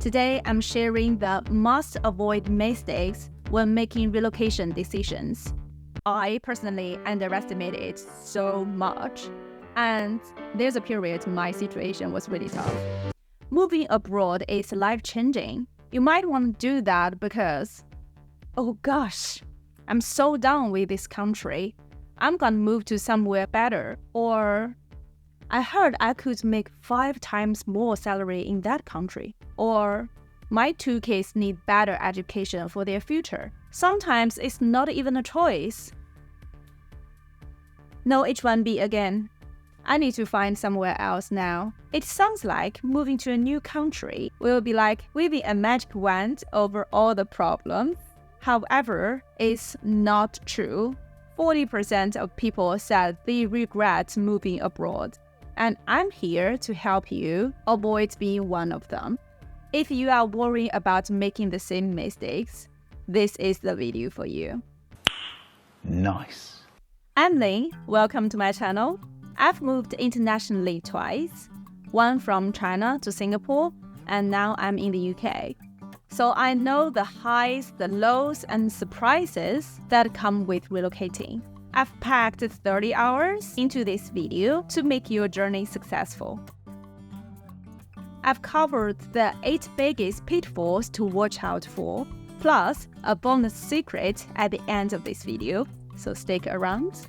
Today, I'm sharing the must-avoid mistakes when making relocation decisions. I personally underestimated it so much, and there's a period my situation was really tough. Moving abroad is life-changing. You might want to do that because, oh gosh, I'm so done with this country. I'm gonna move to somewhere better, or I heard I could make 5 times more salary in that country. Or my 2 kids need better education for their future. Sometimes it's not even a choice. No H1B again. I need to find somewhere else now. It sounds like moving to a new country will be like waving a magic wand over all the problems. However, it's not true. 40% of people said they regret moving abroad. And I'm here to help you avoid being one of them. If you are worried about making the same mistakes, this is the video for you. Nice. I'm Ling. Welcome to my channel. I've moved internationally twice, one from China to Singapore, and now I'm in the UK. So I know the highs, the lows, and surprises that come with relocating. I've packed 30 hours into this video to make your journey successful. I've covered the 8 biggest pitfalls to watch out for, plus a bonus secret at the end of this video, so stick around.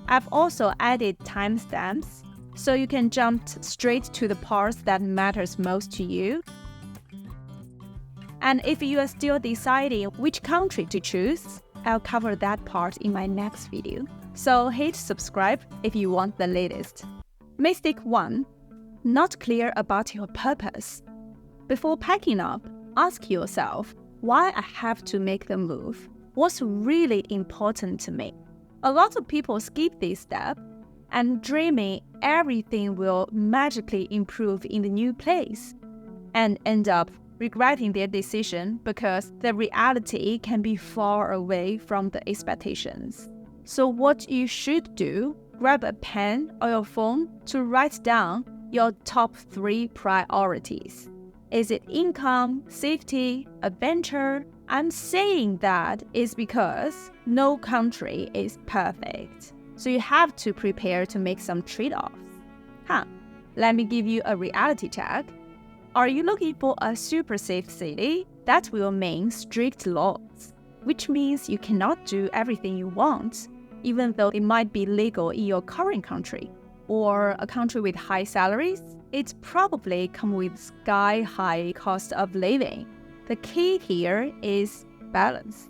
I've also added timestamps, so you can jump straight to the parts that matters most to you. And if you are still deciding which country to choose, I'll cover that part in my next video. So hit subscribe if you want the latest. Mistake 1. Not clear about your purpose. Before packing up, ask yourself why I have to make the move. What's really important to me? A lot of people skip this step and dreaming everything will magically improve in the new place and end up regretting their decision because the reality can be far away from the expectations. So what you should do, grab a pen or your phone to write down your top 3 priorities. Is it income, safety, adventure? I'm saying that is because no country is perfect. So you have to prepare to make some trade-offs. Let me give you a reality check. Are you looking for a super safe city? That will mean strict laws, which means you cannot do everything you want, even though it might be legal in your current country. Or a country with high salaries, it probably comes with sky-high cost of living. The key here is balance.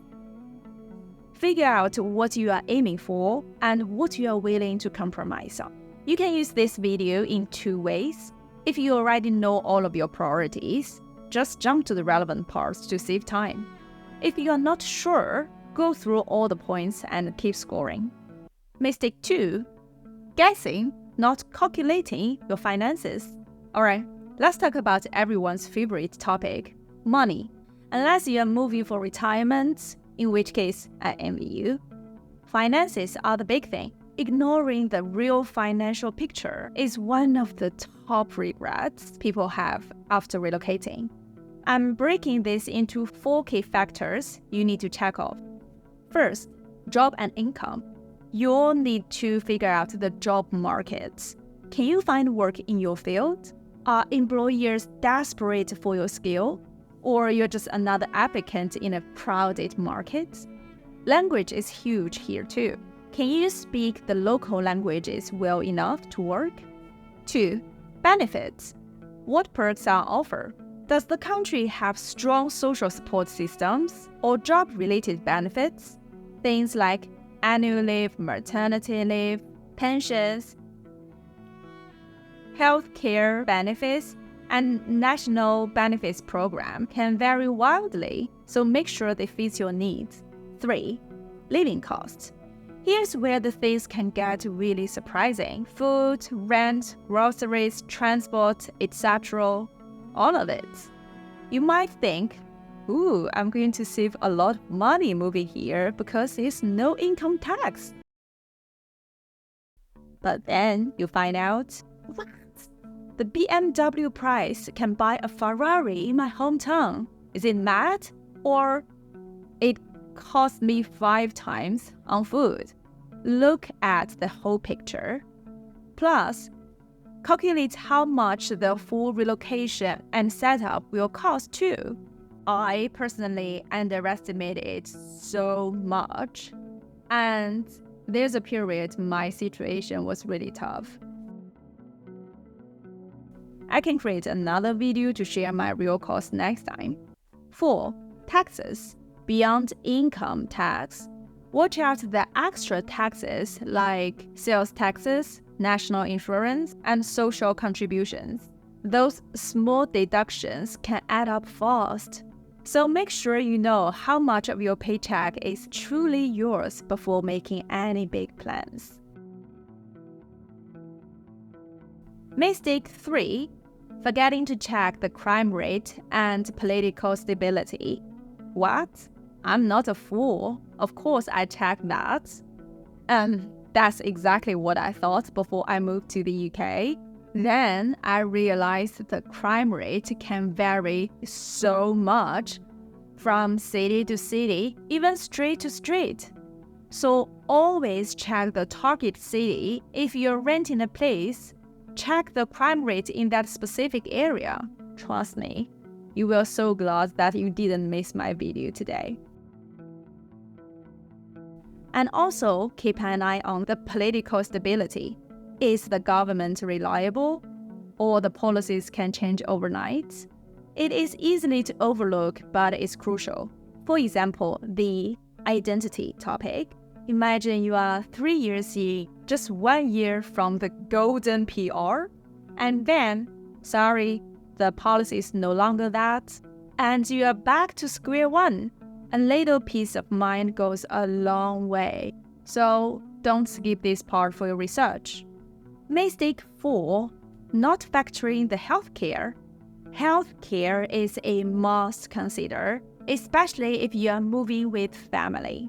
Figure out what you are aiming for and what you are willing to compromise on. You can use this video in 2 ways. If you already know all of your priorities, just jump to the relevant parts to save time. If you are not sure, go through all the points and keep scoring. Mistake 2. Guessing, not calculating your finances. Alright, let's talk about everyone's favorite topic, money. Unless you are moving for retirement, in which case I envy you. Finances are the big thing. Ignoring the real financial picture is one of the top regrets people have after relocating. I'm breaking this into 4 key factors you need to check off. First, job and income. You'll need to figure out the job market. Can you find work in your field? Are employers desperate for your skill? Or you're just another applicant in a crowded market? Language is huge here too. Can you speak the local languages well enough to work? 2. Benefits. What perks are offered? Does the country have strong social support systems or job-related benefits? Things like annual leave, maternity leave, pensions, healthcare benefits, and national benefits program can vary wildly, so make sure they fit your needs. 3. Living costs. Here's where the things can get really surprising. Food, rent, groceries, transport, etc. All of it. You might think, ooh, I'm going to save a lot of money moving here because there's no income tax. But then you find out, what? The BMW price can buy a Ferrari in my hometown. Is it mad? Or it cost me 5 times on food? Look at the whole picture. Plus, calculate how much the full relocation and setup will cost too. I personally underestimated it so much. And there's a period my situation was really tough. I can create another video to share my real cost next time. 4. Taxes. Beyond income tax, watch out the extra taxes like sales taxes, national insurance, and social contributions. Those small deductions can add up fast. So make sure you know how much of your paycheck is truly yours before making any big plans. Mistake 3. Forgetting to check the crime rate and political stability. What? I'm not a fool. Of course I checked that. That's exactly what I thought before I moved to the UK. Then I realized the crime rate can vary so much from city to city, even street to street. So always check the target city. If you're renting a place, check the crime rate in that specific area. Trust me, you will be so glad that you didn't miss my video today. And also keep an eye on the political stability. Is the government reliable? Or the policies can change overnight? It is easy to overlook, but it's crucial. For example, the identity topic. Imagine you are 3 years in, just 1 year from the golden PR, and then, sorry, the policy is no longer that, and you are back to square one. A little peace of mind goes a long way. So don't skip this part for your research. Mistake 4. Not factoring the healthcare. Healthcare is a must consider, especially if you are moving with family.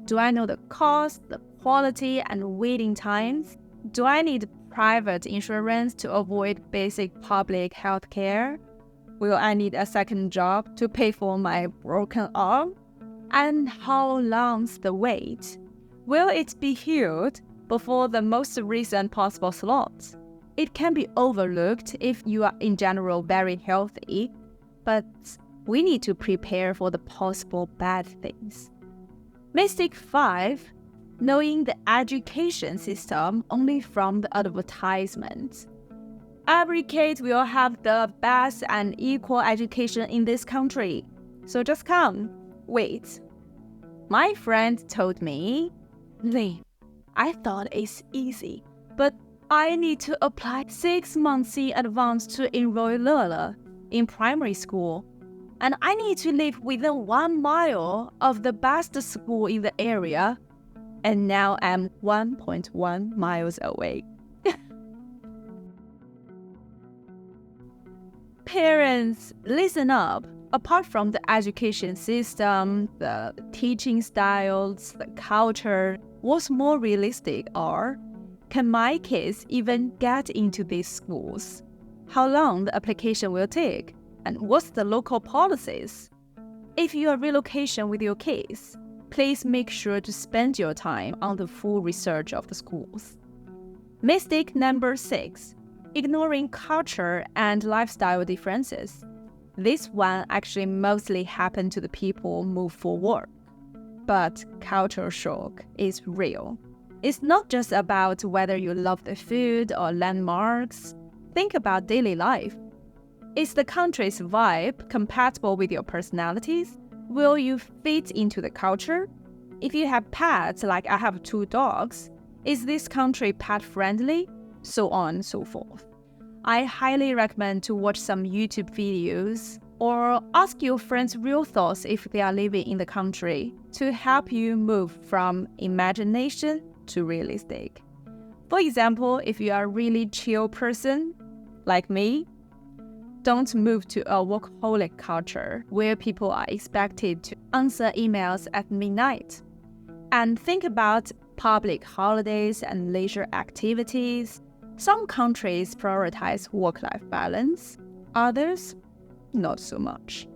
Do I know the cost, the quality, and waiting times? Do I need private insurance to avoid basic public healthcare? Will I need a second job to pay for my broken arm? And how long's the wait? Will it be healed before the most recent possible slot? It can be overlooked if you are in general very healthy, but we need to prepare for the possible bad things. Mistake 5. Knowing the education system only from the advertisement. Every kid will have the best and equal education in this country. So just come. Wait. My friend told me, Lin, I thought it's easy, but I need to apply 6 months in advance to enroll in primary school. And I need to live within 1 mile of the best school in the area. And now I'm 1.1 miles away. Parents, listen up. Apart from the education system, the teaching styles, the culture, what's more realistic are, can my kids even get into these schools? How long the application will take? And what's the local policies? If you are relocation with your kids, please make sure to spend your time on the full research of the schools. Mistake number 6. Ignoring culture and lifestyle differences. This one actually mostly happened to the people move for work. But culture shock is real. It's not just about whether you love the food or landmarks. Think about daily life. Is the country's vibe compatible with your personalities? Will you fit into the culture? If you have pets, like I have 2 dogs, is this country pet-friendly? So on and so forth. I highly recommend to watch some YouTube videos or ask your friends real thoughts if they are living in the country to help you move from imagination to realistic. For example, if you are a really chill person, like me, don't move to a workaholic culture where people are expected to answer emails at midnight. And think about public holidays and leisure activities. Some countries prioritize work-life balance, others not so much.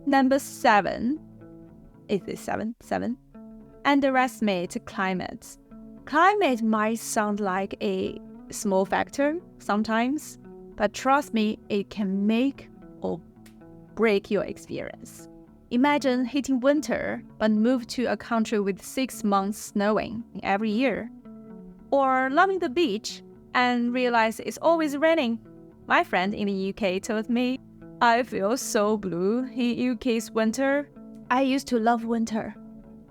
Number 7. Is this 7? 7. Underestimate climate. Climate might sound like a small factor sometimes, but trust me, it can make or break your experience. Imagine hitting winter, but move to a country with 6 months snowing every year. Or loving the beach and realize it's always raining. My friend in the UK told me, I feel so blue in UK's winter. I used to love winter.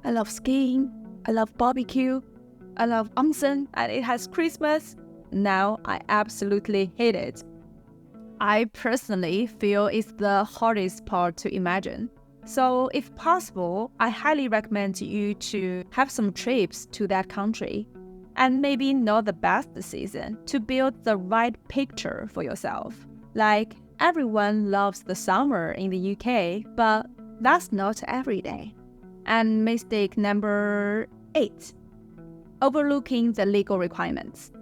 I love skiing, I love barbecue, I love onsen, and it has Christmas. Now I absolutely hate it. I personally feel it's the hardest part to imagine. So if possible, I highly recommend you to have some trips to that country, and maybe not the best season, to build the right picture for yourself. Like, everyone loves the summer in the UK, but that's not every day. And mistake number 8, overlooking the legal requirements.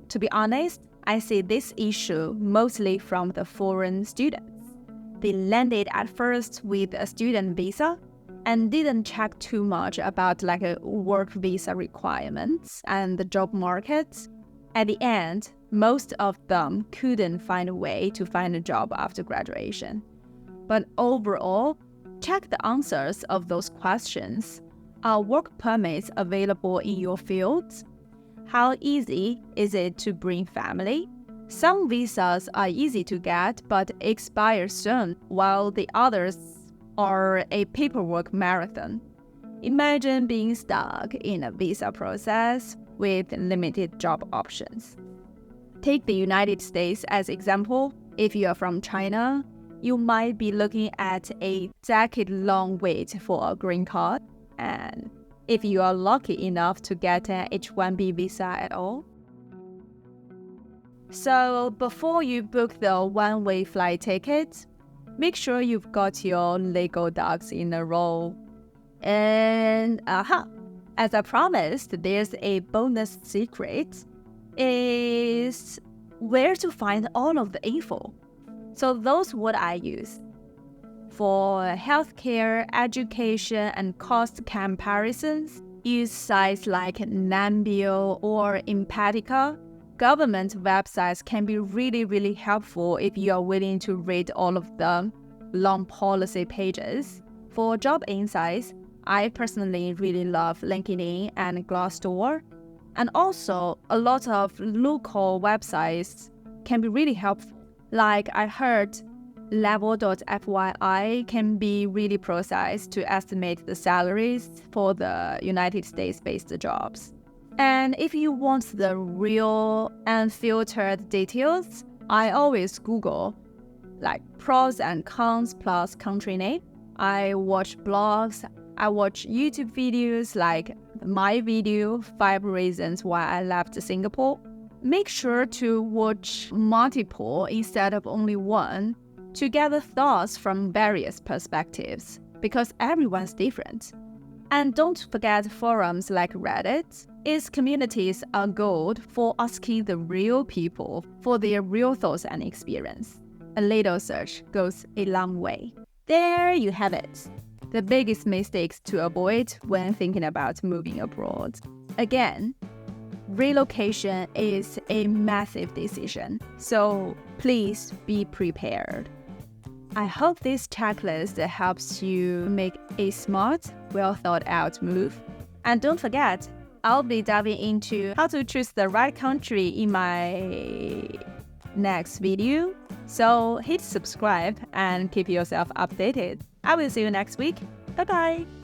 To be honest, I see this issue mostly from the foreign students. They landed at first with a student visa and didn't check too much about work visa requirements and the job market. At the end, most of them couldn't find a way to find a job after graduation. But overall, check the answers of those questions. Are work permits available in your field? How easy is it to bring family? Some visas are easy to get but expire soon, while the others are a paperwork marathon. Imagine being stuck in a visa process with limited job options. Take the United States as example. If you are from China, you might be looking at a decade-long wait for a green card. And if you are lucky enough to get an H-1B visa at all. So before you book the one-way flight ticket, make sure you've got your legal ducks in a row. And as I promised, there's a bonus secret, is where to find all of the info. So those what I use. For healthcare, education, and cost comparisons, use sites like Nambio or Empatica. Government websites can be really helpful if you are willing to read all of the long policy pages. For job insights, I personally really love LinkedIn and Glassdoor. And also, a lot of local websites can be really helpful. Like I heard, level.fyi can be really precise to estimate the salaries for the United States-based jobs. And if you want the real and filtered details, I always Google pros and cons plus country name. I watch blogs, I watch YouTube videos like my video, 5 Reasons Why I Left Singapore. Make sure to watch multiple instead of only one to gather thoughts from various perspectives, because everyone's different. And don't forget forums like Reddit. Its communities are gold for asking the real people for their real thoughts and experience. A little search goes a long way. There you have it. The biggest mistakes to avoid when thinking about moving abroad. Again, relocation is a massive decision, so please be prepared. I hope this checklist helps you make a smart, well-thought-out move. And don't forget, I'll be diving into how to choose the right country in my next video. So hit subscribe and keep yourself updated. I will see you next week. Bye-bye!